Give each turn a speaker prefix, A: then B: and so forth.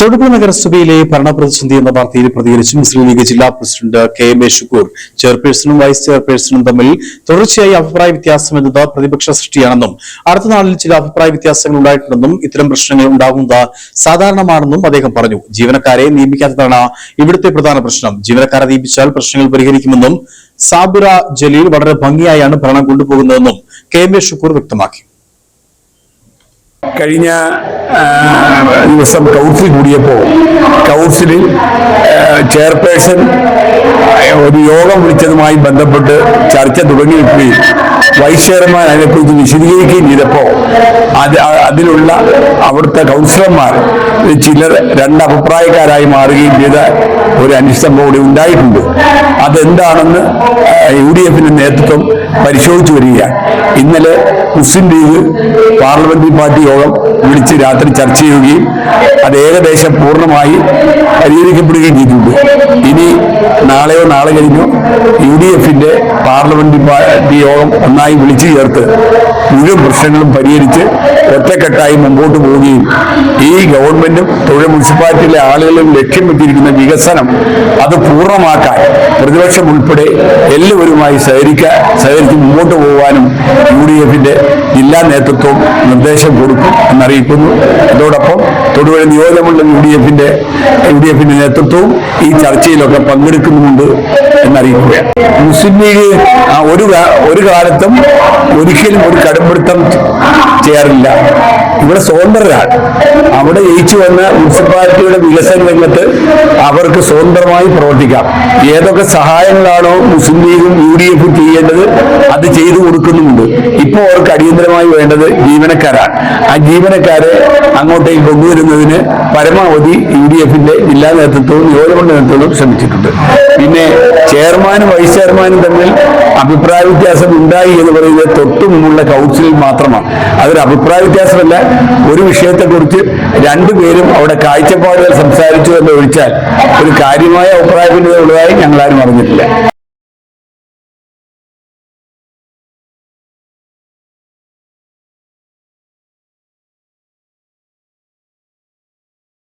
A: തൊടുപുഴ നഗരസഭയിലെ ഭരണപ്രതിസന്ധി എന്ന വാർത്തയിൽ പ്രതികരിച്ച് മുസ്ലിം ലീഗ് ജില്ലാ പ്രസിഡന്റ് KM ഷുക്കൂർ ചെയർപേഴ്സണും വൈസ് ചെയർപേഴ്സണും തമ്മിൽ തുടർച്ചയായി അഭിപ്രായ വ്യത്യാസം എന്നത് പ്രതിപക്ഷ സൃഷ്ടിയാണെന്നും അടുത്ത നാളിൽ ചില അഭിപ്രായ വ്യത്യാസങ്ങൾ ഉണ്ടായിട്ടുണ്ടെന്നും ഇത്തരം പ്രശ്നങ്ങൾ ഉണ്ടാകുന്നത് സാധാരണമാണെന്നും അദ്ദേഹം പറഞ്ഞു. ജീവനക്കാരെ നിയമിക്കാത്തതാണ് ഇവിടുത്തെ പ്രധാന പ്രശ്നം. ജീവനക്കാരെ നിയമിച്ചാൽ പ്രശ്നങ്ങൾ പരിഹരിക്കുമെന്നും സാബിറ ജലീൽ വളരെ ഭംഗിയായാണ് ഭരണം കൊണ്ടുപോകുന്നതെന്നും KM ഷുക്കൂർ വ്യക്തമാക്കി.
B: കഴിഞ്ഞ ദിവസം കൗൺസിൽ കൂടിയപ്പോൾ കൗൺസിലിൽ ചെയർപേഴ്സൺ ഒരു യോഗം വിളിച്ചതുമായി ബന്ധപ്പെട്ട് ചർച്ച തുടങ്ങിയിരിക്കുകയും വൈസ് ചെയർമാൻ അതിനെക്കുറിച്ച് വിശദീകരിക്കുകയും ചെയ്തപ്പോൾ അതിലുള്ള അവിടുത്തെ കൗൺസിലർമാർ ചിലർ രണ്ട് അഭിപ്രായക്കാരായി മാറുകയും ചെയ്ത ഒരു അനിഷ്ടം കൂടി ഉണ്ടായിട്ടുണ്ട്. അതെന്താണെന്ന് UDF നേതൃത്വം പരിശോധിച്ചു വരികയാണ്. ഇന്നലെ മുസ്ലിം ലീഗ് പാർലമെന്ററി പാർട്ടി യോഗം വിളിച്ച് രാത്രി ചർച്ച ചെയ്യുകയും അത് ഏകദേശം പൂർണ്ണമായി പരിഹരിക്കപ്പെടുകയും ചെയ്തിട്ടുണ്ട്. ഇനി നാളെയോ നാളെ കഴിഞ്ഞോ UDF പാർലമെന്ററി പാർട്ടി യോഗം ഒന്നായി വിളിച്ചു ചേർത്ത് മുഴുവൻ പ്രശ്നങ്ങളും പരിഹരിച്ച് ഒറ്റക്കെട്ടായി മുമ്പോട്ട് പോവുകയും ഈ ഗവൺമെന്റും തൊഴിൽ മുനിസിപ്പാലിറ്റിയിലെ ആളുകളും ലക്ഷ്യം വെച്ചിരിക്കുന്ന വികസനം അത് പൂർണ്ണമാക്കാൻ പ്രതിപക്ഷം ഉൾപ്പെടെ എല്ലാവരുമായി സഹകരിച്ച് മുമ്പോട്ട് പോകുവാനും UDF ജില്ലാ നേതൃത്വം നിർദ്ദേശം കൊടുക്കും എന്നറിയിക്കുന്നു. അതോടൊപ്പം തൊടുപുഴ നിയോജകമണ്ഡലം UDF നേതൃത്വവും ഈ ചർച്ചയിലൊക്കെ പങ്കെടുക്കുന്നുണ്ട് എന്നറിയിക്കുകയാണ്. മുസ്ലിം ലീഗ് ഒരു കാലത്തും ഒരിക്കലും ഒരു കടുംപിടുത്തം ചെയ്യാറില്ല. ഇവിടെ സ്വതന്ത്രരാണ്. അവിടെ ജയിച്ചു വന്ന മുനിസിപ്പാലിറ്റിയുടെ വികസന രംഗത്ത് അവർക്ക് സ്വതന്ത്രമായി പ്രവർത്തിക്കാം. ഏതൊക്കെ സഹായങ്ങളാണോ മുസ്ലിം ലീഗും UDF ചെയ്യേണ്ടത് അത് ചെയ്തു കൊടുക്കുന്നുമുണ്ട്. ഇപ്പോൾ അവർക്ക് അടിയന്തരമായി വേണ്ടത് ജീവനക്കാരാണ്. ആ ജീവനക്കാരെ അങ്ങോട്ടേക്ക് കൊണ്ടുവരുന്നതിന് പരമാവധി UDF ജില്ലാ നേതൃത്വവും നിയോജകമണ്ഡല നേതൃത്വവും ശ്രമിച്ചിട്ടുണ്ട്. പിന്നെ ചെയർമാനും വൈസ് ചെയർമാനും തമ്മിൽ അഭിപ്രായ വ്യത്യാസം ഉണ്ടായി എന്ന് പറയുന്നത് തൊട്ടു മുമ്പുള്ള കൗൺസിലിൽ മാത്രമാണ്. അതൊരു അഭിപ്രായ വ്യത്യാസമല്ല. ഒരു വിഷയത്തെക്കുറിച്ച് രണ്ടുപേരും അവിടെ കാഴ്ചപ്പാടുകൾ സംസാരിച്ചു എന്ന് ഒഴിച്ചാൽ ഒരു കാര്യമായ അഭിപ്രായ ഭിന്നത ഉള്ളതായി ഞങ്ങളാരും അറിഞ്ഞിട്ടില്ല.